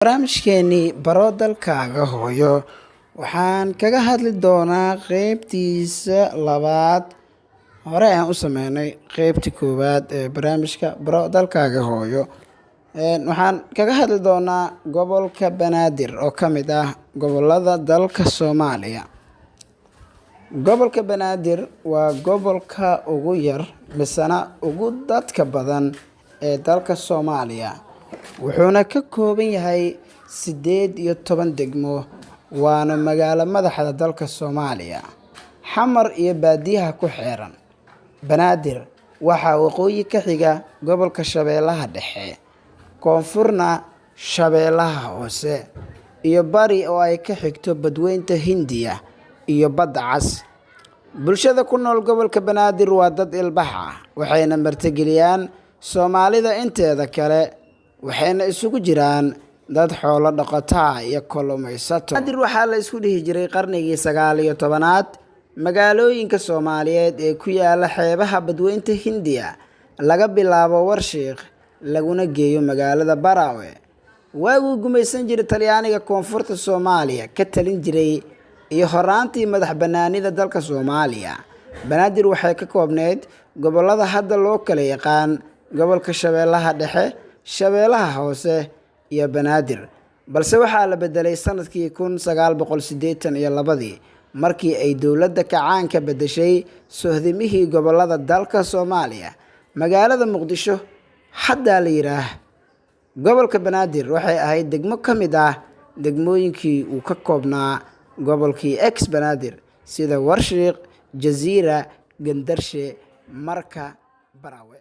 Barnaamijkeeni Baro Dalkaaga Hooyo waxaan kaga hadli doonaa qaybtiisa labaad. Hore aan u sameynay qaybtii koowaad ee barnaamijka Baro Dalkaaga Hooyo. Waxaan kaga hadli doonaa gobolka Banaadir oo ka mid ah gobollada dalka Soomaaliya. Gobolka Banaadir waa gobolka ugu yar misana ugu dadka badan ee dalka Soomaaliya. Wuxuuna ka kooban yahay 18 degmo, waana magaalo madaxda dalka Soomaaliya. Xamar iyo baadiyaha ku xeeran. Banaadir waxaa waqooyi ka xiga gobolka Shabeellaha Dhexe, koonfurna Shabeellaha Hoose, iyo bari oo ay ka xigto Badweynta Hindiya iyo Badda Cas. Bulshada ku nool gobolka Banaadir waa dad ilbax ah, waxayna martigeliyaan Soomaalida inteeda kale, waxayna isugu jiraan dad xoolo dhaqato ah iyo kalluumaysato. Banaadir waxaa la isku dhihi jiray qarnigii 19aad magaalooyinka Soomaaliyeed ee ku yaala xeebaha Badweynta Hindiya, laga bilaabo Warshiiq laguna geeyo magaalada Baraawe. Waaguu gumaysan jiray Talyaaniga koonfurta Soomaaliya ka talin jiray iyo horaantii madax bannaanida dalka Soomaaliya. Banaadir waxay ka koobneyd gobollada hadda loo kala yaqaan gobolka Shabeellaha Dhexe, Shabeellaha Hoose iyo Banaadir, balse waxaa la bedelay sanadkii 1982 markii ay dowladda kacaanka bedeshay sohdimihii gobollada dalka Soomaaliya. Magaalada Muqdisho hadda la yiraahdo gobolka Banaadir waxay ahayd degmo ka mid ah degmooyinkii uu ka koobnaa gobolkii Banaadir sida Warshiiq, Jasiira, Gandarshe, Marka, Baraawe.